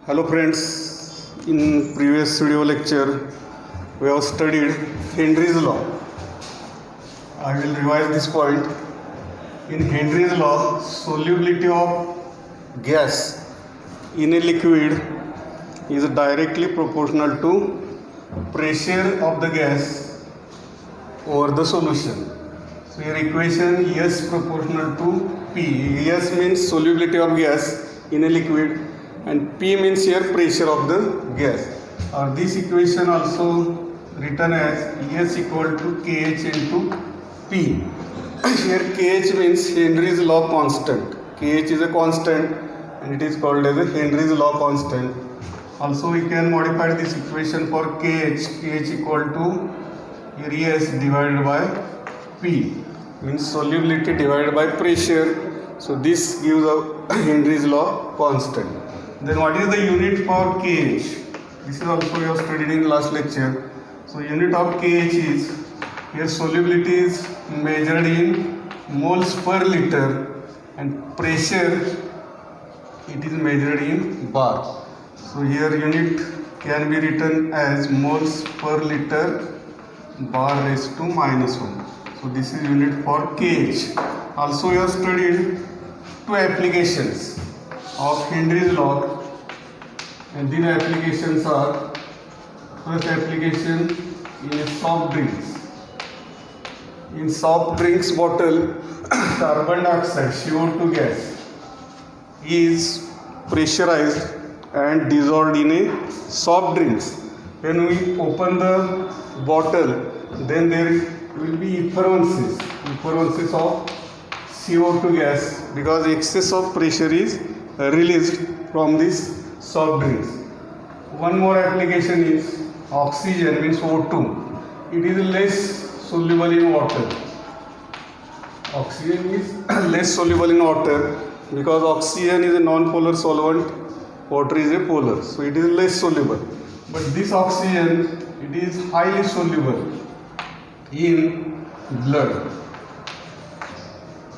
Hello friends, in previous video lecture we have studied Henry's law. I will revise this point. In Henry's law, solubility of gas in a liquid is directly proportional to pressure of the gas over the solution. So your equation S proportional to P. S means solubility of gas in a liquid and P means here pressure of the gas. This equation also written as S equal to KH into P. Here KH means Henry's law constant. KH is a constant and it is called as a Henry's law constant. Also we can modify this equation for KH. KH equal to here S divided by P means solubility divided by pressure. So this gives a Henry's law constant. Then what is the unit for KH? This is also you have studied in last lecture. So unit of KH is, here solubility is measured in moles per liter and pressure it is measured in bar. So here unit can be written as moles per liter bar raised to -1. So this is unit for KH. Also you have studied two applications of Henry's law, and these applications are, first application in soft drinks. In soft drinks bottle, carbon dioxide CO2 gas is pressurized and dissolved in a soft drinks. When we open the bottle, then there will be effervescence of CO2 gas because excess of pressure is released from this soft drinks. One more application is oxygen means O2. It is less soluble in water. Oxygen is less soluble in water because oxygen is a non-polar solvent, water is a polar, so it is less soluble. But this oxygen, it is highly soluble in blood.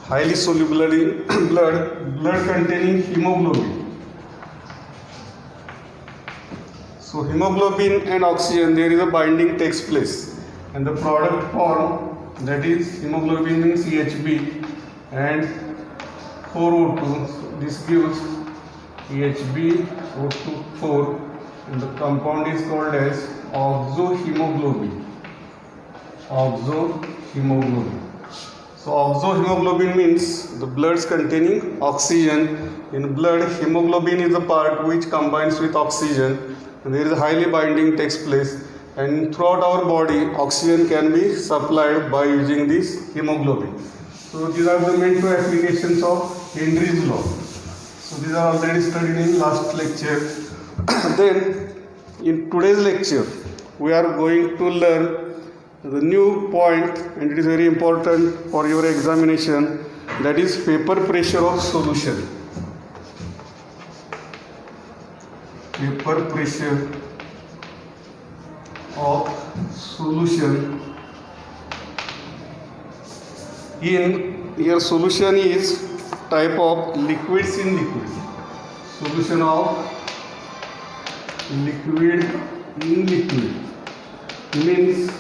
Highly soluble in blood containing hemoglobin. So hemoglobin and oxygen, there is a binding takes place and the product form, that is hemoglobin means CHB and 4O2. So this gives HbO2 and the compound is called as oxohemoglobin. Oxohemoglobin. So oxohemoglobin means the bloods containing oxygen. In blood, hemoglobin is the part which combines with oxygen. And there is a highly binding takes place, and throughout our body oxygen can be supplied by using this hemoglobin. So these are the main two applications of Henry's law. So these are already studied in last lecture. Then in today's lecture we are going to learn the new point, and it is very important for your examination, that is vapor pressure of solution. Vapor pressure of solution. In here solution is type of liquids in liquid. Solution of liquid in liquid means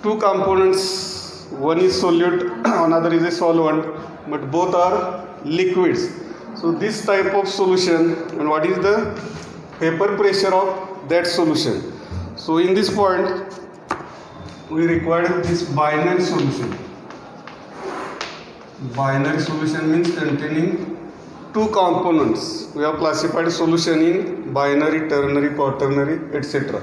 two components, one is solute, another is a solvent, but both are liquids. So this type of solution, and what is the vapor pressure of that solution. So in this point we require this binary solution. Binary solution means containing two components. We have classified solution in binary, ternary, quaternary, etc.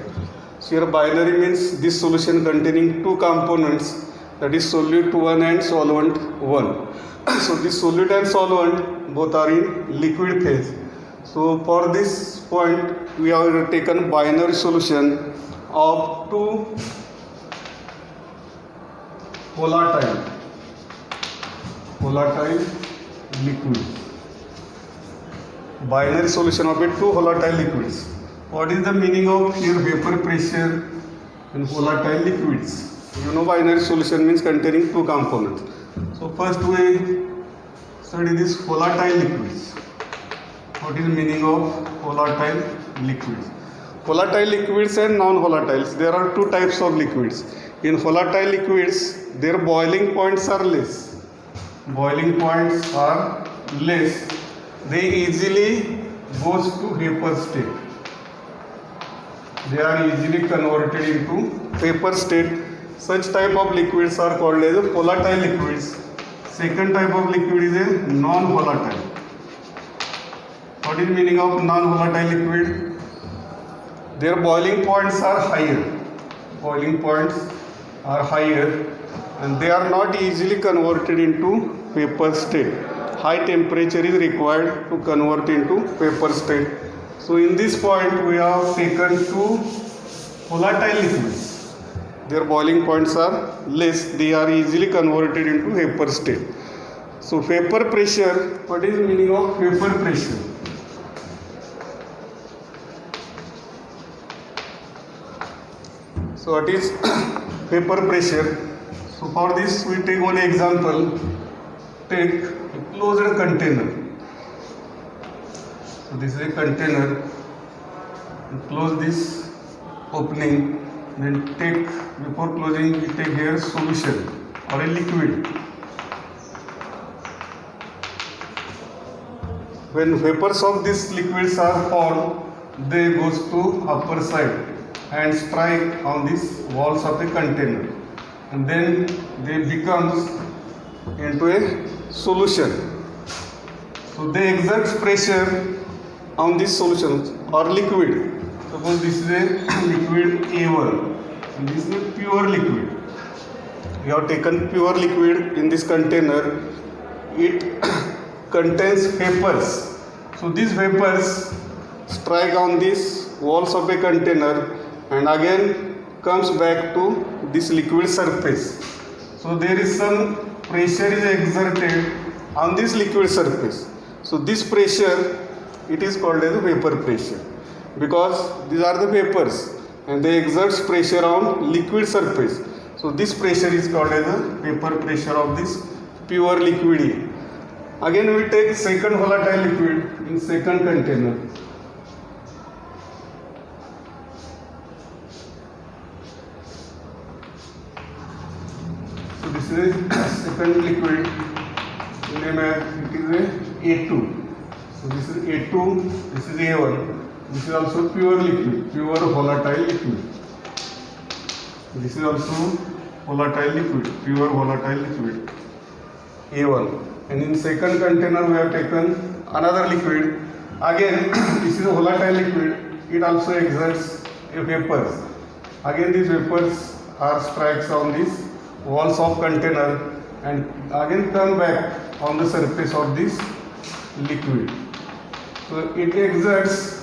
So here binary means this solution containing two components, that is solute 1 and solvent 1. So this solute and solvent both are in liquid phase. So for this point we have taken binary solution of two volatile liquids. Binary solution of two volatile liquids. What is the meaning of here vapor pressure in volatile liquids? You know binary solution means containing two components. So first we study this volatile liquids. what is meaning of volatile liquids? Volatile liquids and non-volatiles. There are two types of liquids. In volatile liquids, their boiling points are less. Boiling points are less. They easily goes to vapor state. They are easily converted into vapor state. Such type of liquids are called as volatile liquids. Second type of liquid is a non-volatile. What is meaning of non-volatile liquid? Their boiling points are higher. Boiling points are higher and they are not easily converted into vapor state. High temperature is required to convert into vapor state. So in this point we have taken two volatile liquids. Their boiling points are less. They are easily converted into vapor state. So vapor pressure, what is the meaning of vapor pressure? So what is vapor pressure? So for this we take one example. Take a closed container. So this is a container. You close this opening. Then take, before closing, we take here solution or a liquid. When vapors of these liquids are formed, they goes to upper side and strike on these walls of a container, and then they becomes into a solution. So they exert pressure on this solution or liquid. Suppose this is a liquid A1 and this is a pure liquid. We have taken pure liquid in this container. It contains vapors. So these vapors strike on these walls of a container and again comes back to this liquid surface. So there is some pressure is exerted on this liquid surface. So this pressure, it is called as vapor pressure, because these are the vapors and they exert pressure on liquid surface. So this pressure is called as the vapor pressure of this pure liquid. Again we take second volatile liquid in second container. So this is a second liquid. Name it is a A2. So this is A2, this is A1. This is also pure liquid, pure volatile liquid. This is also volatile liquid, pure volatile liquid, A1. And in second container we have taken another liquid. Again this is a volatile liquid. It also exerts a vapors. Again these vapors are strikes on these walls of container and again come back on the surface of this liquid. So it exerts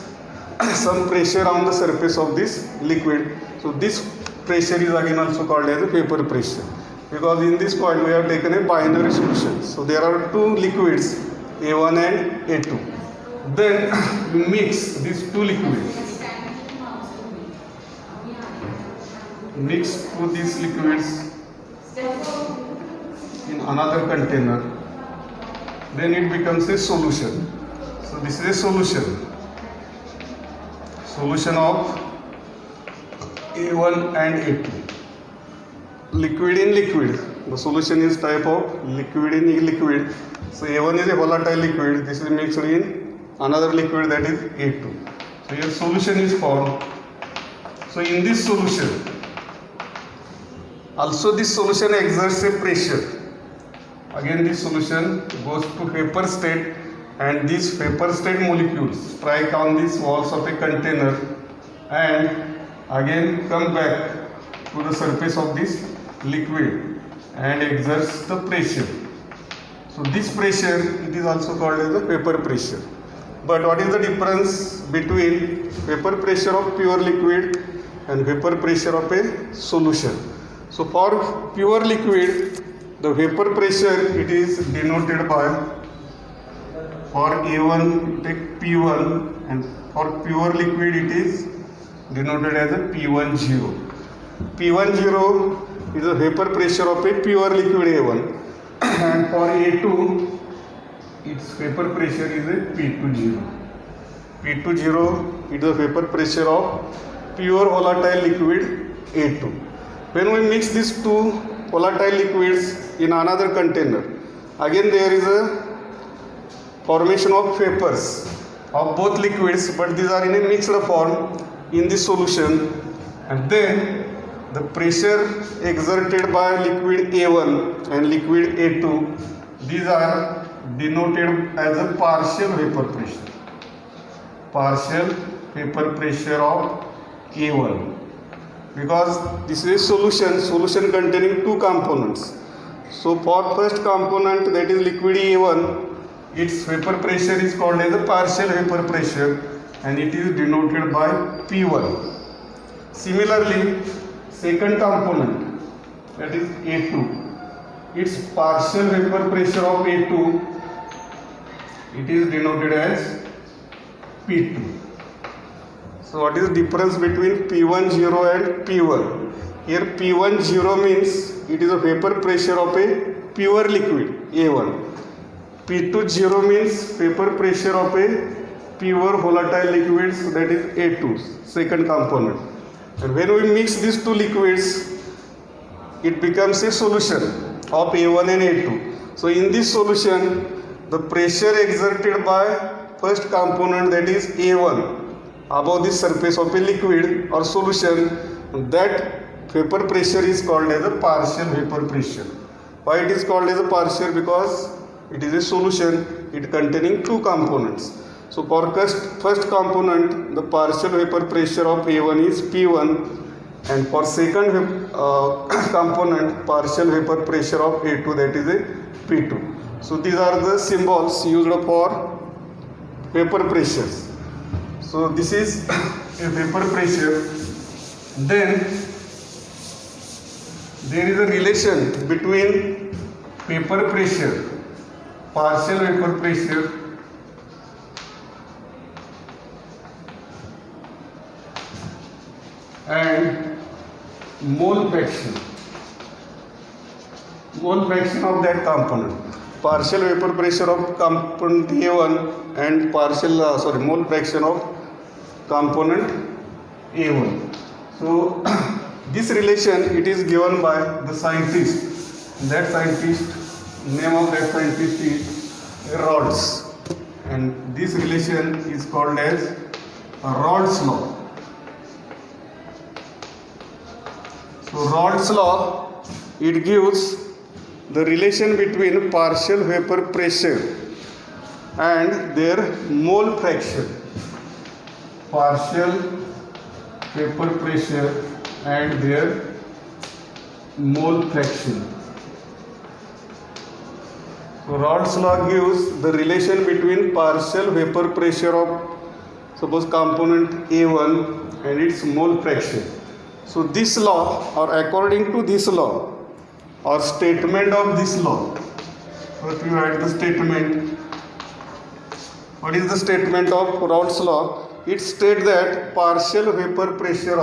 some pressure on the surface of this liquid. So this pressure is again also called as a vapor pressure, because in this point we have taken a binary solution. So there are two liquids, A1 and A2. Then you mix these two liquids. Mix two these liquids in another container. Then it becomes a solution. So this is a solution. Solution of A1 and A2. Liquid in liquid. The solution is type of liquid in liquid. So A1 is a volatile liquid. This is mixed in another liquid, that is A2. So your solution is formed. So in this solution, also this solution exerts a pressure. Again this solution goes to vapor state and these vapor state molecules strike on these walls of a container and again come back to the surface of this liquid and exerts the pressure. So this pressure, it is also called as the vapor pressure. But what is the difference between vapor pressure of pure liquid and vapor pressure of a solution? So for pure liquid, the vapor pressure, it is denoted by, for A1 take P1 and for pure liquid it is denoted as a P10. P10 is the vapor pressure of a pure liquid A1 and for A2 its vapor pressure is a P20. P20 it is the vapor pressure of pure volatile liquid A2. When we mix these two volatile liquids in another container, again there is a formation of vapors of both liquids, but these are in a mixed form in the solution, and then the pressure exerted by liquid A1 and liquid A2, these are denoted as a partial vapor pressure. Partial vapor pressure of A1, because this is a solution containing two components. So for first component, that is liquid A1, its vapor pressure is called as the partial vapor pressure, and it is denoted by P1. Similarly, second component, that is A2, its partial vapor pressure of A2, it is denoted as P2. So what is the difference between P10 and P1? Here P10 means it is a vapor pressure of a pure liquid A1. P20 means vapor pressure of a pure volatile liquids, that is A2, second component. And when we mix these two liquids, it becomes a solution of A1 and A2. So in this solution, the pressure exerted by first component, that is A1, above the surface of a liquid or solution, that vapor pressure is called as a partial vapor pressure. Why it is called as a partial? Because it is a solution, it containing two components. So for first component, the partial vapor pressure of A1 is P1, and for second component, partial vapor pressure of A2, that is a P2. So these are the symbols used for vapor pressures. So this is a vapor pressure. Then there is a relation between vapor pressure, partial vapor pressure, and mole fraction of that component. Partial vapor pressure of component A1 and mole fraction of component A1. So this relation, it is given by the scientist. That scientist, name of that scientist is Raoult's, and this relation is called as Raoult's law. So Raoult's law, it gives the relation between partial vapor pressure and their mole fraction. Partial vapor pressure and their mole fraction. So Raoult's law gives the relation between partial vapor pressure of suppose component A1 and its mole fraction. So this law, or according to this law, or statement of this law, first we write the statement. What is the statement of Raoult's law? It states that partial vapor pressure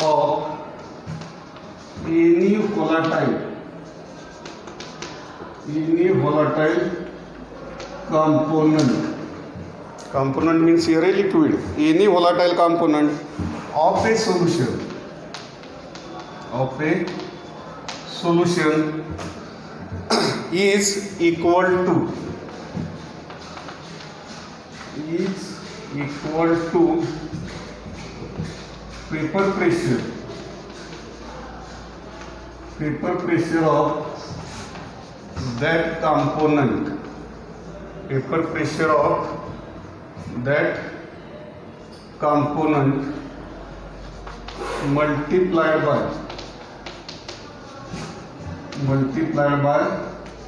of any volatile component means here a liquid, any volatile component of a solution is equal to vapor pressure of that component, vapor pressure of that component multiplied by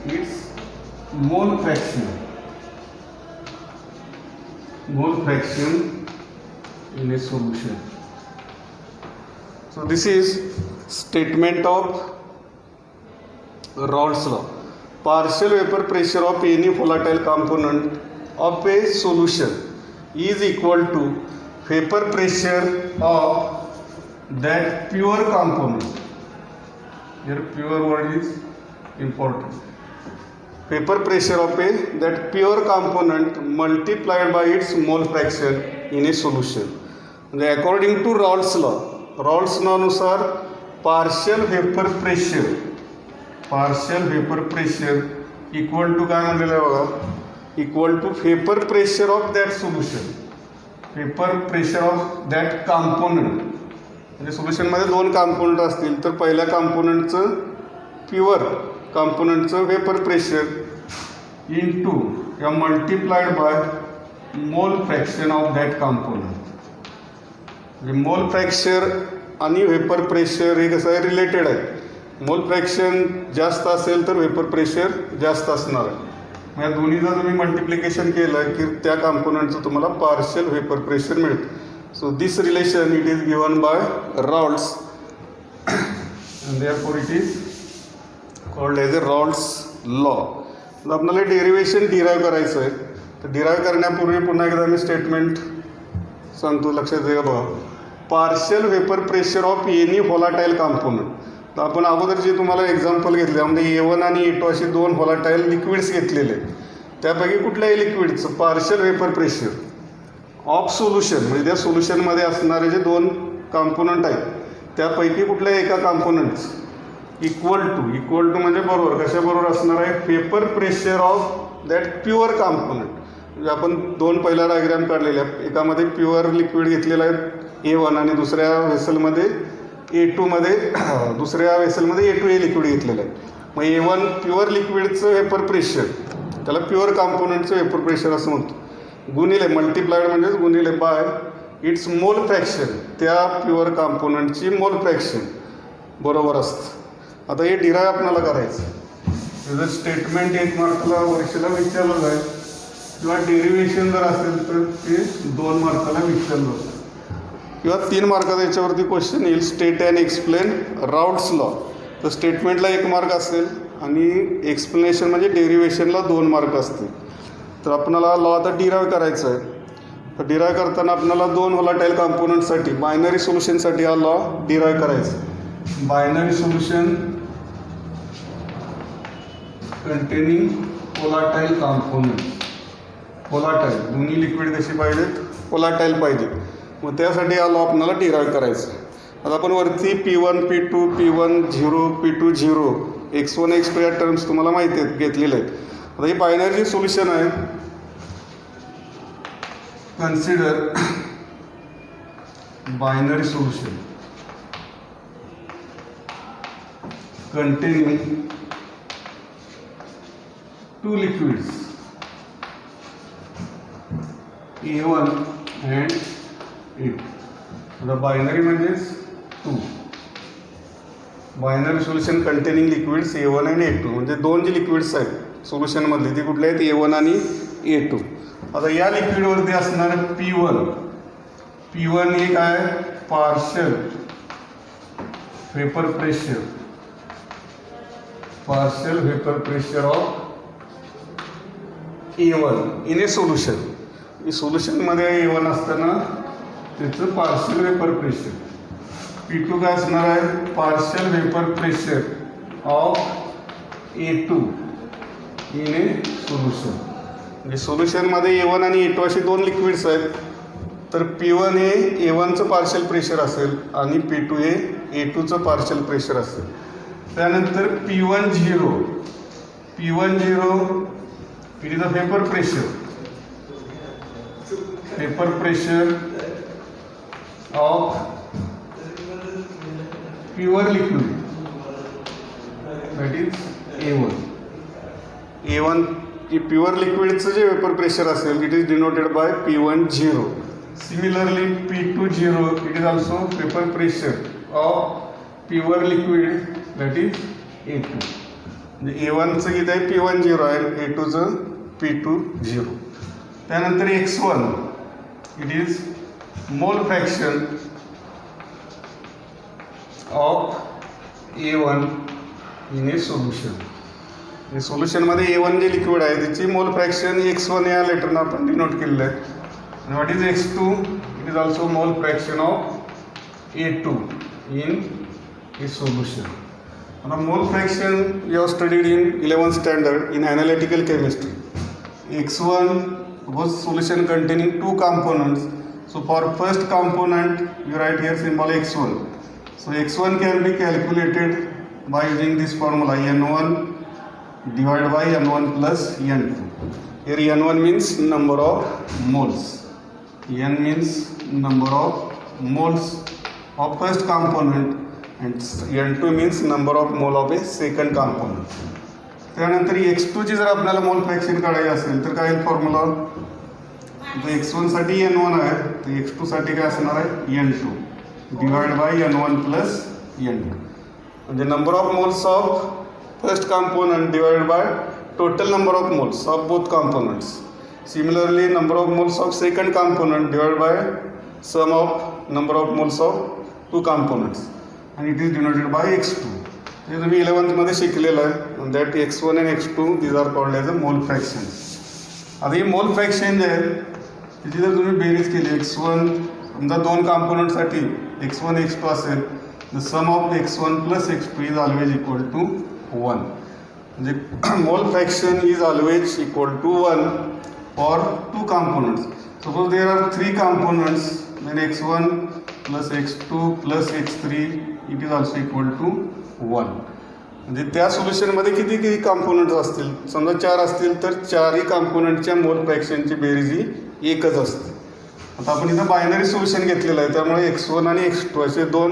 its mole fraction in a solution. So this is statement of Raoult's law. Partial vapor pressure of any volatile component of a solution is equal to vapor pressure of that pure component Here pure word is important. Vapor pressure of a that pure component multiplied by its mole fraction in a solution. म्हणजे according to Raoult's law नुसार partial vapour pressure equal to काय म्हणलेलं आहे बघा, equal to vapour pressure of that solution, vapour pressure of that component. म्हणजे सोल्युशनमध्ये दोन component असतील तर पहिल्या कॉम्पोनंटचं प्युअर कॉम्पोनंटचं व्हेपर प्रेशर इंटू किंवा multiplied by mole fraction of that component. म्हणजे मोल फ्रॅक्चर आणि व्हेपर प्रेशर हे कसं आहे, रिलेटेड आहे. मोल फ्रॅक्शन जास्त असेल तर व्हेपर प्रेशर जास्त असणार आहे. मग या दोन्हीचं तुम्ही मल्टिप्लिकेशन केलं की त्या कॉम्पोनंटचं तुम्हाला पार्शियल व्हेपर प्रेशर मिळतं. So this relation it is given by Raoult's and therefore it is called as a Raoult's law. तर आपल्याला डेरिवेशन डिराईव्ह करायचं आहे. तर डिराईव्ह करण्यापूर्वी पुन्हा एकदा मी स्टेटमेंट सांगतो, लक्षात घ्या बघा. Partial vapour pressure of any volatile component. तर आपण अगोदर जे तुम्हाला एक्झाम्पल घेतले त्यामध्ये A1 आणि A2 अशी दोन व्होलाटाईल लिक्विड्स घेतलेले, त्यापैकी कुठल्याही लिक्विडचं partial vapour pressure of solution म्हणजे त्या सोल्युशनमध्ये असणारे जे दोन कॉम्पोनंट आहेत त्यापैकी कुठल्याही एका कॉम्पोनंट्स इक्वल टू म्हणजे बरोबर, कशाबरोबर असणार आहे, vapour pressure of that pure component. म्हणजे आपण दोन पहिला डायग्राम काढलेल्या, एकामध्ये प्युअर लिक्विड घेतलेलं आहे A1 आणि दुसऱ्या वेसलमध्ये A2 दुसऱ्या वेसलमध्ये A2 हे लिक्विड घेतलेलं आहे. मग A1 प्युअर लिक्विडचं व्हेपर प्रेशर, त्याला प्युअर कॉम्पोनंटचं व्हेपर प्रेशर असं म्हणतो, गुणिले मल्टिप्लाइड म्हणजेच गुणिले बाय इट्स मोल फ्रॅक्शन, त्या प्युअर कॉम्पोनंटची मोल फ्रॅक्शन बरोबर असतं. आता हे डिराईव्ह आपल्याला करायचं. जर स्टेटमेंट 1 मार्काला परीक्षेला विचारलं जाईल किंवा डेरिव्हेशन जर असेल तर ते 2 मार्काला विचारलं जातं किंवा 3 मार्काचा याच्यावरती क्वेश्चन येईल, state and explain Raoult's law. तर स्टेटमेंटला 1 मार्क असेल आणि एक्सप्लेनेशन म्हणजे डेरिव्हेशनला 2 मार्क असतील. तर आपल्याला लॉ आता डिराईव्ह करायचं आहे. तर डिराईव्ह करताना आपल्याला 2 व्होलाटाईल कॉम्पोनंटसाठी बायनरी सोल्युशनसाठी हा लॉ डिराईव्ह करायचा. Binary solution containing volatile component, volatile दोन्ही लिक्विड कशी पाहिजेत, व्होलाटाईल पाहिजे. मग त्यासाठी हा लॉ आपल्याला डिराईव्ह करायचा. आता आपण वरती P1 P2 P1 0 P2 0 x1 x2 या टर्म्स तुम्हाला माहिती आहेत, घेतलेले आहेत. आता ही बायनरी सोल्युशन आहे. Consider binary solution containing 2 liquids A1 and A2. आता बायनरी म्हणजेच 2 binary solution containing liquids A1 आणि A2 म्हणजे 2 जी लिक्विड्स आहेत सोल्युशनमधली ती कुठली आहेत, A1 आणि A2. आता या लिक्विडवरती असणार P1 हे काय, partial vapour pressure of A1 in a solution. सोल्युशनमध्ये A1 असताना त्याचं पार्शियल व्हेपर प्रेशर. P2 काय असणार आहे, partial vapour pressure of A2 in a solution. म्हणजे सोल्युशनमध्ये A1 आणि A2 अशी 2 लिक्विड्स आहेत. तर P1 हे A1चं पार्शियल प्रेशर असेल आणि P2 हे A2चं पार्शियल प्रेशर असेल. त्यानंतर P10 it is a vapour pressure of pure liquid that is A1 की प्युअर लिक्विडचं जे व्हेपर प्रेशर असेल it is denoted by P10. Similarly P20 it is also vapour pressure of pure liquid that is A2. म्हणजे A1चं इथं आहे P10 आहे, A2चं P20. त्यानंतर x1 it is mole fraction of A1 in a solution. सोल्युशनमध्ये A1 जे liquid आहे त्याची मोल fraction x1 या लेटरनं आपण डिनोट केलेलं आहे. आणि what is x2 it is also mole fraction of A2 in a solution. Now mole fraction you have studied in 11th standard in analytical chemistry. X1 was solution containing two components. So for first component you write here symbol X1. So X1 can be calculated by using this formula N1 divided by N1 plus N2. Here N1 means number of moles. N means number of moles of first component and N2 means number of mole of a second component. त्यानंतर X2 ची जर आपल्याला मोल fraction काढायची असेल तर काय formula, X1 साठी N1 आहे तर X2 साठी काय असणार आहे N2 divide by N1 plus N2 म्हणजे number of moles of first component divided by total number of moles of both components. Similarly, number of moles of second component divided by sum of number of moles of two components and it is denoted by X2. हे तुम्ही 11th मध्ये शिकलेलं आहे. That X1 and X2 these are called as a mole fraction. आता ही मोल fraction जे आहे त्याची जर तुम्ही berries केली X1 समजा दोन कॉम्पोनंटसाठी X1 X2 असेल the sum of X1 plus X2 is always equal to 1. म्हणजे मोल fraction is always equal to 1 for two components. Suppose there are three components, then X1 plus X2 plus X3 it is also equal to 1. म्हणजे त्या सोल्युशनमध्ये किती किती components असतील, समजा 4 असतील तर चारही कॉम्पोनंटच्या मोल फ्रॅक्शनची बेरीज ही एकच असते. आता आपण इथं बायनरी सोल्युशन घेतलेलं आहे त्यामुळे X1 आणि X2 असे दोन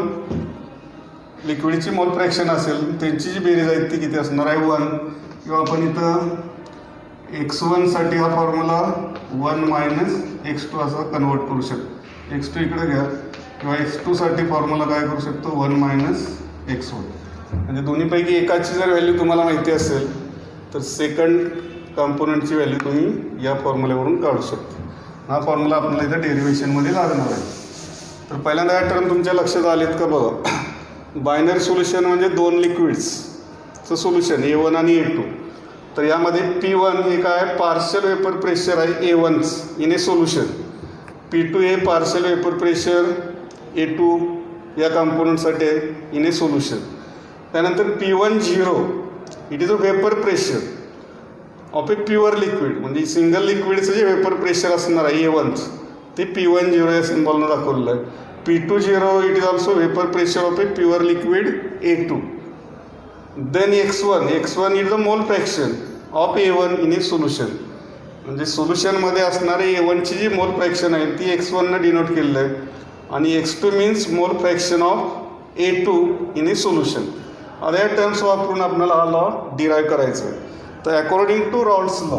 लिक्विडची मोल फ्रॅक्शन असेल त्यांची जी बेरीज आहे ती किती असणार आहे 1. किंवा आपण इथं X1 साठी हा फॉर्म्युला 1 मायनस X2 असा कन्वर्ट करू शकतो. X2 इकडे घ्या किंवा X2 साठी फॉर्म्युला काय करू शकतो 1 मायनस X1. म्हणजे दोन्हीपैकी एकाची जर व्हॅल्यू तुम्हाला माहिती असेल तर सेकंड कॉम्पोनंटची व्हॅल्यू तुम्ही या फॉर्म्युल्यावरून काढू शकता. हा फॉर्म्युला आपल्याला इथं डेरिव्हेशनमध्ये लागणार आहे. तर पहिल्यांदा या टर्म तुमच्या लक्षात आलेत का बघा. बायनरी सोल्युशन म्हणजे दोन लिक्विड्सचं सोल्युशन A1 आणि A2. तर यामध्ये P1 हे काय पार्शियल वेपर प्रेशर आहे A1 in a solution. P2 hey partial vapour pressure A2 या कॉम्पोनंटसाठी आहे इन ए सोल्युशन. त्यानंतर P1 0 it is a vapour pressure of a pure liquid. म्हणजे सिंगल लिक्विडचं जे वेपर प्रेशर असणार आहे A1 ते P1 0 या सिम्बॉलनं दाखवलेलं आहे. P2 0 it is also vapour pressure of a pure liquid A2. Then X1 is the mole fraction of A1 in a solution. म्हणजे सोल्युशनमध्ये असणारे A1 ची जी मोल फ्रॅक्शन आहे ती X1 ने डिनोट केलेलं आहे आणि X2 means mole fraction of A2 in a solution. आता या टर्म्स वापरून आपल्याला हा लॉ डिराईव्ह करायचा आहे. तर according to Raoult's law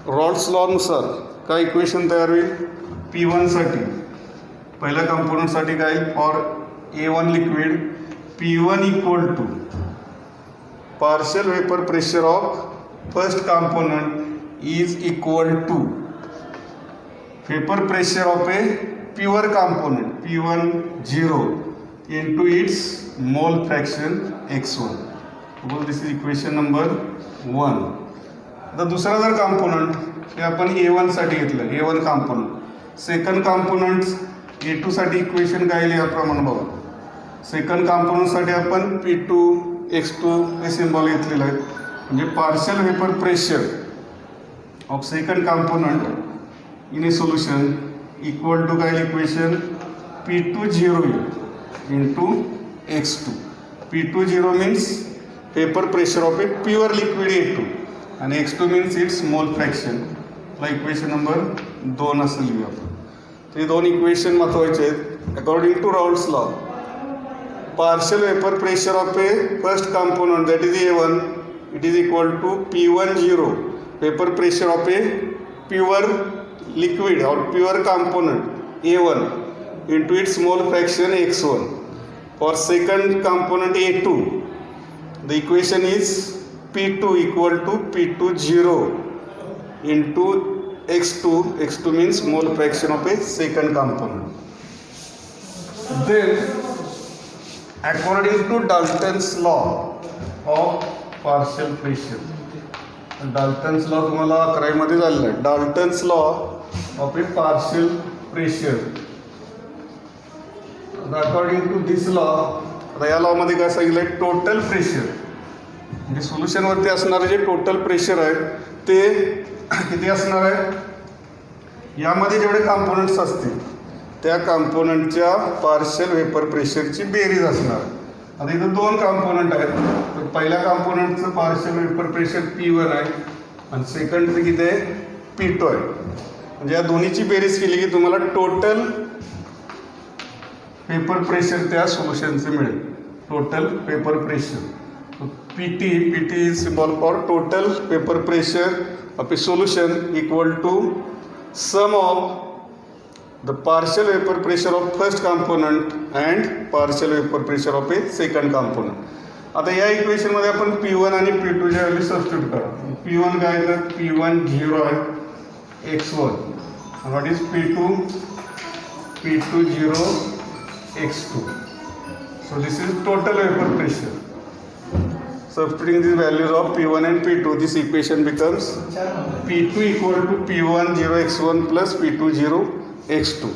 Raoult's लॉनुसार काय इक्वेशन तयार होईल. P1 साठी पहिल्या कंपोनंटसाठी काय for A1 liquid P1 equal to partial vapour pressure of first component is equal to vapour pressure of a pure component P1 0 into its mole fraction X1. Suppose this is equation number 1. आता दुसरा जर component हे आपण A1 साठी घेतलं A1 component. Second component A2 साठी equation काय लिहा याप्रमाणे बघा. सेकंड कॉम्पोनंटसाठी आपण P2 X2 हे सिम्बॉल घेतलेलं आहे. म्हणजे partial vapour pressure of second component in a solution equal to काय equation P2 0 into X2. P2 0 means vapour pressure of a pure liquid A2 आणि X2 means its mole fraction. ला equation number 2 असं लिहूया आपण. तर हे दोन equation महत्त्वाचे आहेत. According to Raoult's law partial vapour pressure of a first component that is A1 it is equal to P1 0 vapour pressure of a pure liquid और pure component A1 into its mole fraction X1. For second component A2 the equation is P2 equal to P2 0 into X2. X2 means mole fraction of a second component. Then according to Dalton's law of partial pressure Dalton's law तुम्हाला 11वीमध्ये झालेला आहे. Dalton's law of a partial pressure. According to this law, आता या लॉमध्ये काय सांगितलं आहे, total pressure म्हणजे सोल्युशनवरती असणारं जे टोटल प्रेशर आहे ते किती असणार आहे, यामध्ये जेवढे कॉम्पोनंट्स असतील त्या कॉम्पोनंटच्या पार्शियल वेपर प्रेशरची बेरीज असणार. आता इथं 2 कॉम्पोनंट आहेत. तर पहिल्या कॉम्पोनंटचं पार्शियल वेपर प्रेशर P1 आहे आणि सेकंडचं किती आहे, P2 आहे. म्हणजे या दोन्हीची बेरीज केली की तुम्हाला टोटल पेपर प्रेशर त्या सोल्युशनचे मिळेल. Total vapour pressure PT is symbol for total vapour pressure of a solution equal to sum of the partial vapor pressure of first component and partial vapor pressure of a second component. आता या इक्वेशनमध्ये आपण P1 आणि P2 च्या value substitute करा. P1 काय आहे, तर P1 0 आहे x1. What is P2? P2 0 x2. So this is total vapor pressure. Substituting these values of P1 and P2, this equation becomes P2 equal to P1 0 x1 plus P2 0 x2.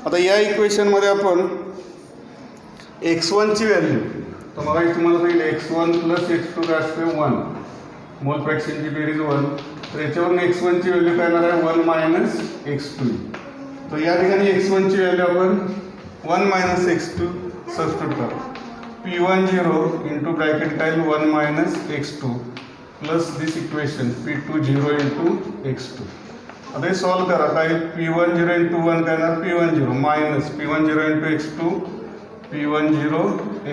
आता या इक्वेशनमध्ये आपण x1 ची value, तर मग तुम्हाला सांगितलं x1 plus x2 काय असते 1, मोल फ्रॅक्शनची berries 1. तर याच्यावरून x1 ची व्हॅल्यू काय येणार आहे, 1 मायनस x2. तर या ठिकाणी x1 ची व्हॅल्यू आपण 1 मायनस x2 सबस्टिट्यूट करू. P1 0 इंटू ब्रॅकेट काय 1 minus x2 plus this equation P2 0 into x2. आता हे सॉल्व करा. काय P1 0 इंटू 1 काय येणार, P1 0 minus P1 0 into x2 P1 0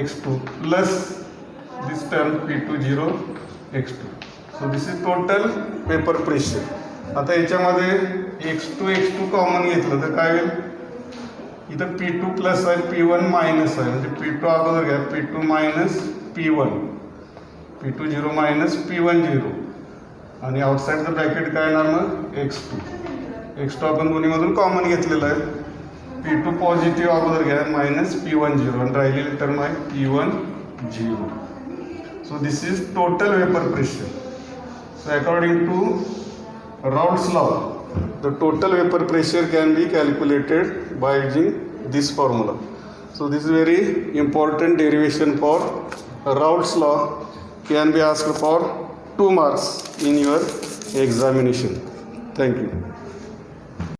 x2 plus this term P2 0 x2. So this is total vapour pressure. आता याच्यामध्ये x2 common घेतलं तर काय होईल, इथं P2 प्लस आहे, P1 मायनस आहे, म्हणजे P2 अगोदर घ्या, P2 minus P1, P2 0 minus P1 0 आणि आउटसाईडचं ब्रॅकेट काय येणार मग x2 आपण दोन्हीमधून कॉमन घेतलेलं आहे. P2 पॉझिटिव्ह अगोदर घ्या, मायनस P1 0 आणि राहिलेली टर्म आहे P1 0. So this is total vapour pressure. So according to Raoult's law, the total vapor pressure can be calculated by using this formula. So this is very important derivation for Raoult's law, can be asked for 2 marks in your examination. Thank you.